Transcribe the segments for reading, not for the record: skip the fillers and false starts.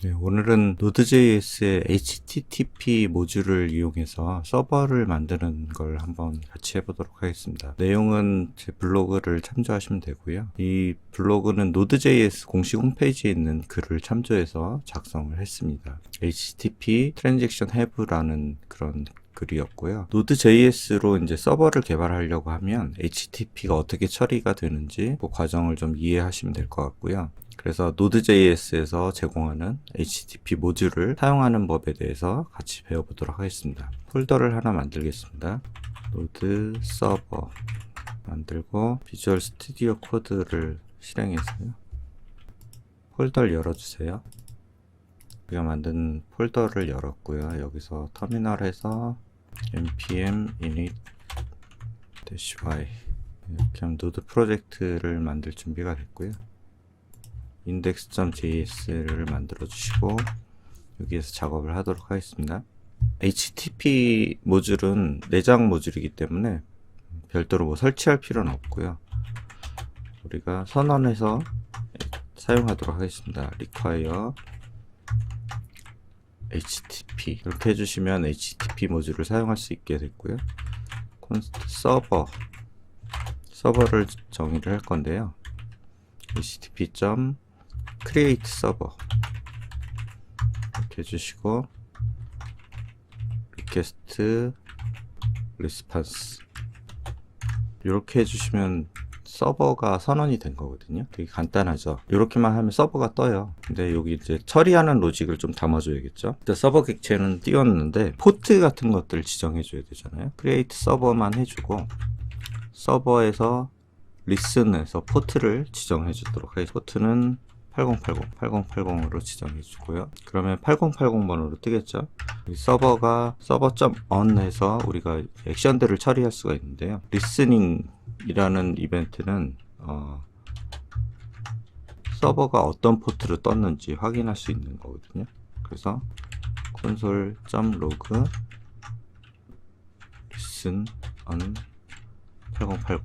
네, 오늘은 Node.js의 HTTP 모듈을 이용해서 서버를 만드는 걸 한번 같이 해보도록 하겠습니다. 내용은 제 블로그를 참조하시면 되고요. 이 블로그는 Node.js 공식 홈페이지에 있는 글을 참조해서 작성을 했습니다. HTTP Transaction Have라는 그런 글이었고요. Node.js로 이제 서버를 개발하려고 하면 HTTP가 어떻게 처리가 되는지 그 과정을 좀 이해하시면 될 것 같고요. 그래서 Node.js에서 제공하는 HTTP 모듈을 사용하는 법에 대해서 같이 배워보도록 하겠습니다. 폴더를 하나 만들겠습니다. Node 서버 만들고 비주얼 스튜디오 코드를 실행해서요. 폴더를 열어주세요. 우리가 만든 폴더를 열었고요. 여기서 터미널에서 npm init-y 이렇게 하면 노드 프로젝트를 만들 준비가 됐고요. index.js를 만들어 주시고 여기에서 작업을 하도록 하겠습니다. HTTP 모듈은 내장 모듈이기 때문에 별도로 뭐 설치할 필요는 없고요. 우리가 선언해서 사용하도록 하겠습니다. require HTTP 이렇게 해주시면 HTTP 모듈을 사용할 수 있게 됐고요. const 서버를 정의를 할 건데요. http.create server 이렇게 해주시고 request response 이렇게 해주시면 서버가 선언이 된 거거든요. 되게 간단하죠. 이렇게만 하면 서버가 떠요. 근데 여기 이제 처리하는 로직을 좀 담아줘야겠죠. 서버 객체는 띄웠는데 포트 같은 것들 지정해줘야 되잖아요. create 서버만 해주고 서버에서 listen에서 포트를 지정해 주도록 하겠습니다. 포트는 8080으로 지정해 주고요. 그러면 8080번으로 뜨겠죠. 서버가 server.on 해서 우리가 액션들을 처리할 수가 있는데요. listening이라는 이벤트는 서버가 어떤 포트로 떴는지 확인할 수 있는 거거든요. 그래서 console.log listen on 8080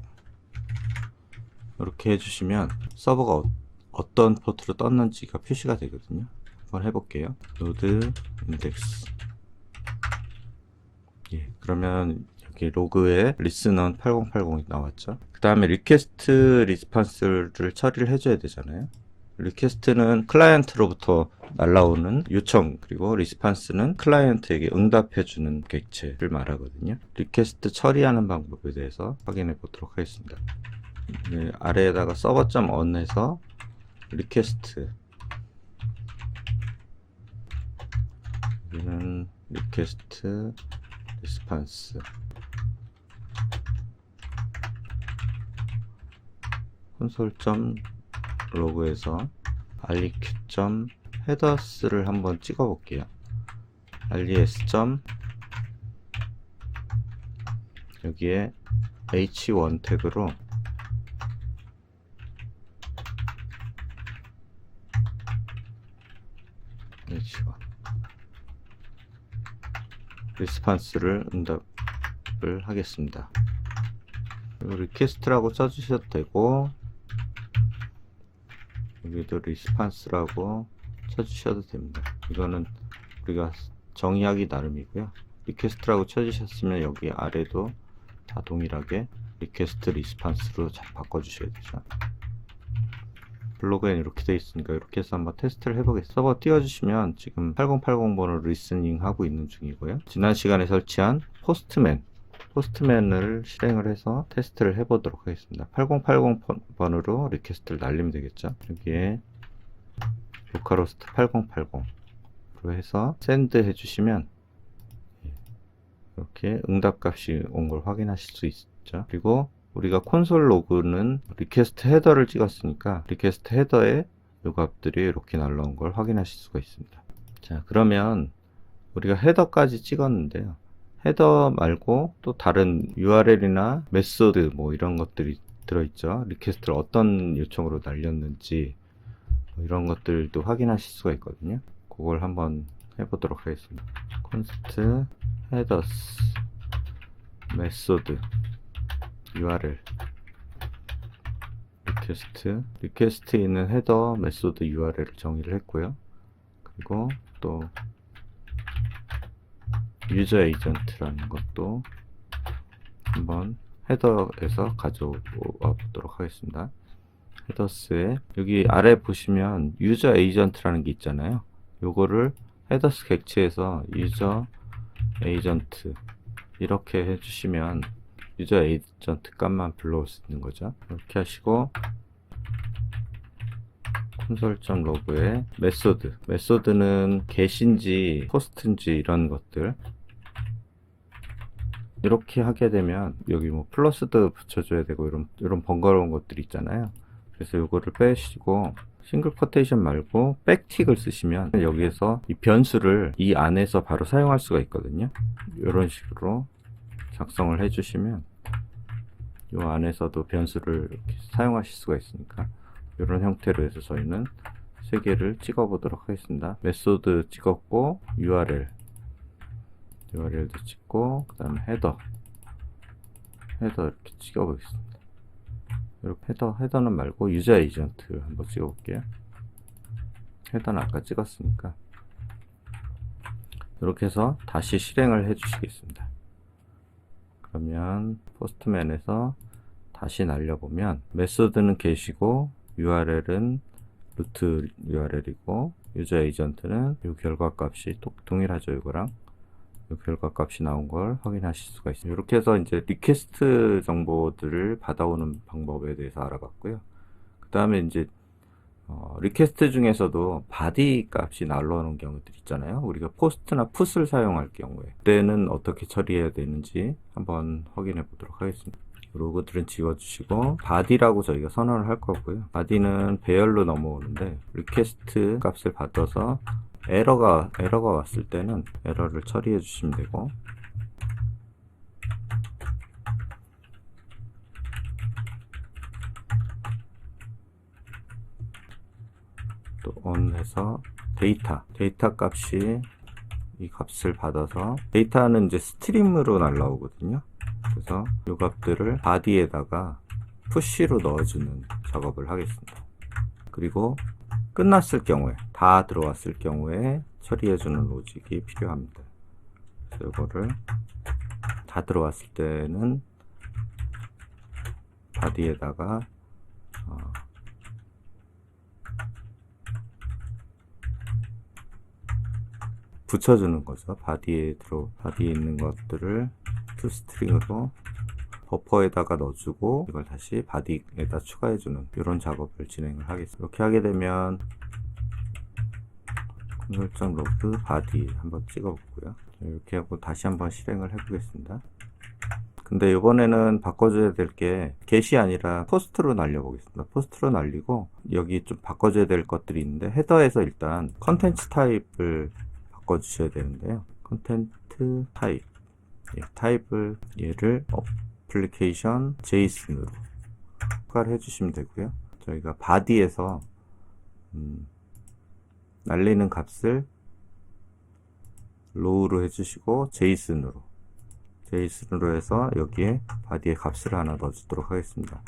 이렇게 해주시면 서버가 어떤 포트로 떴는지가 표시가 되거든요. 한번 해볼게요. node index 그러면 여기 로그에 listen on 8080이 나왔죠. 그 다음에 request response를 처리를 해줘야 되잖아요. 리퀘스트는 클라이언트로부터 날라오는 요청, 그리고 리스판스는 클라이언트에게 응답해주는 객체를 말하거든요. 리퀘스트 처리하는 방법에 대해서 확인해 보도록 하겠습니다. 네, 아래에다가 server.on 해서 리퀘스트 여기는 리퀘스트 리스판스 console.log에서 req.headers를 한번 찍어 볼게요. res. 여기에 h1 태그로 h1 리스판스를 응답을 하겠습니다. 그리고 리퀘스트라고 써주셔도 되고 여기도 리스판스라고 쳐주셔도 됩니다. 이거는 우리가 정의하기 나름이고요. 리퀘스트라고 쳐주셨으면 여기 아래도 다 동일하게 리퀘스트 리스판스로 잘 바꿔주셔야 되죠. 블로그에는 이렇게 되어 있으니까 이렇게 해서 한번 테스트를 해보겠습니다. 서버 띄워주시면 지금 8080번을 리스닝 하고 있는 중이고요. 지난 시간에 설치한 포스트맨을 실행을 해서 테스트를 해보도록 하겠습니다. 8080번으로 리퀘스트를 날리면 되겠죠. 여기에 로컬호스트 8080으로 해서 샌드 해주시면 이렇게 응답값이 온 걸 확인하실 수 있죠. 그리고 우리가 콘솔 로그는 리퀘스트 헤더를 찍었으니까 리퀘스트 헤더에 이 값들이 이렇게 날라온 걸 확인하실 수가 있습니다. 자, 그러면 우리가 헤더까지 찍었는데요. 헤더 말고 또 다른 URL이나 메소드 뭐 이런 것들이 들어있죠. 리퀘스트를 어떤 요청으로 날렸는지 뭐 이런 것들도 확인하실 수가 있거든요. 그걸 한번 해보도록 하겠습니다. const headers 메소드 URL 리퀘스트에 있는 헤더 메소드 URL을 정의를 했고요. 그 그리고 또 유저 에이전트라는 것도 한번 헤더에서 가져와 보도록 하겠습니다. 헤더스에 여기 아래 보시면 유저 에이전트라는 게 있잖아요. 요거를 헤더스 객체에서 유저 에이전트 이렇게 해주시면 유저 에이전트 값만 불러올 수 있는 거죠. 이렇게 하시고 콘솔.로그에 메소드는 get인지 포스트인지 이런 것들 이렇게 하게 되면 여기 뭐 플러스도 붙여줘야 되고 이런 번거로운 것들이 있잖아요. 그래서 요거를 빼시고 싱글 코테이션 말고 백틱을 쓰시면 여기에서 이 변수를 이 안에서 바로 사용할 수가 있거든요. 이런 식으로 작성을 해주시면 이 안에서도 변수를 이렇게 사용하실 수가 있으니까 이런 형태로 해서 저희는 세 개를 찍어 보도록 하겠습니다. 메소드 찍었고 URL도 찍고 그 다음에 헤더 이렇게 찍어 보겠습니다. 이렇게 헤더는 말고 유저 에이전트 한번 찍어 볼게요. 헤더는 아까 찍었으니까 이렇게 해서 다시 실행을 해 주시겠습니다. 그러면 포스트맨에서 다시 날려보면 메소드는 get이고 URL은 루트 URL이고 유저 에이전트는 이 결과값이 동일하죠. 이거랑 이 결과값이 나온 걸 확인하실 수가 있습니다. 이렇게 해서 이제 리퀘스트 정보들을 받아오는 방법에 대해서 알아봤고요. 그 다음에 이제 리퀘스트 중에서도 바디 값이 날라오는 경우들 있잖아요. 우리가 포스트나 풋을 사용할 경우에 그때는 어떻게 처리해야 되는지 한번 확인해 보도록 하겠습니다. 로그들은 지워주시고 바디라고 저희가 선언을 할 거고요. 바디는 배열로 넘어오는데 리퀘스트 값을 받아서 에러가 왔을 때는 에러를 처리해 주시면 되고 또 on 해서 데이터 값이 이 값을 받아서 데이터는 이제 스트림으로 날라오거든요. 그래서 이 값들을 바디에다가 푸시로 넣어주는 작업을 하겠습니다. 그리고 끝났을 경우에 다 들어왔을 경우에 처리해주는 로직이 필요합니다. 그래서 이거를 다 들어왔을 때는 바디에다가 붙여주는 거죠. 바디에 있는 것들을 toString으로 버퍼에다가 넣어주고 이걸 다시 바디에다 추가해주는 이런 작업을 진행을 하겠습니다. 이렇게 하게 되면 콘솔.로그 바디 한번 찍어보고요. 이렇게 하고 다시 한번 실행을 해보겠습니다. 근데 이번에는 바꿔줘야 될 게 get이 아니라 포스트로 날려보겠습니다. 포스트로 날리고 여기 좀 바꿔줘야 될 것들이 있는데 헤더에서 일단 컨텐츠 타입을 바꿔주셔야 되는데요. 컨텐츠 타입 타입을 얘를 애플리케이션 JSON으로 추가를 해주시면 되고요. 저희가 바디에서 날리는 값을 low로 해주시고 JSON으로 해서 여기에 바디에 값을 하나 넣어주도록 하겠습니다.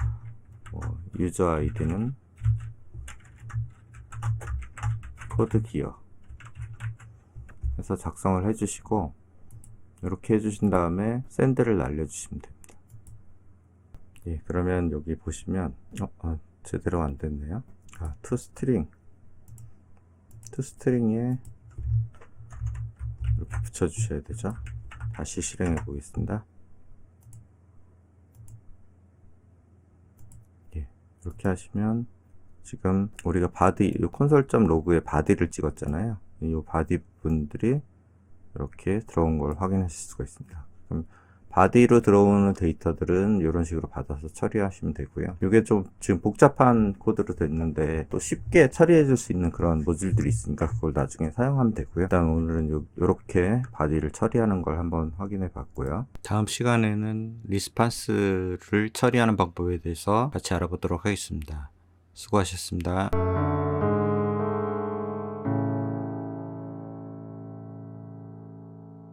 유저 아이디는 코드 기어 해서 작성을 해주시고 이렇게 해주신 다음에 샌드를 날려주시면 됩니다. 예, 그러면 여기 보시면 제대로 안 됐네요. toString에 이렇게 붙여주셔야 되죠. 다시 실행해 보겠습니다. 예, 이렇게 하시면 지금 우리가 바디 콘솔.로그에 바디를 찍었잖아요. 이 바디 부분들이 이렇게 들어온 걸 확인하실 수가 있습니다. 그럼 바디로 들어오는 데이터들은 이런 식으로 받아서 처리하시면 되고요. 이게 좀 지금 복잡한 코드로 됐는데 또 쉽게 처리해 줄 수 있는 그런 모듈들이 있으니까 그걸 나중에 사용하면 되고요. 일단 오늘은 이렇게 바디를 처리하는 걸 한번 확인해 봤고요. 다음 시간에는 리스판스를 처리하는 방법에 대해서 같이 알아보도록 하겠습니다. 수고하셨습니다.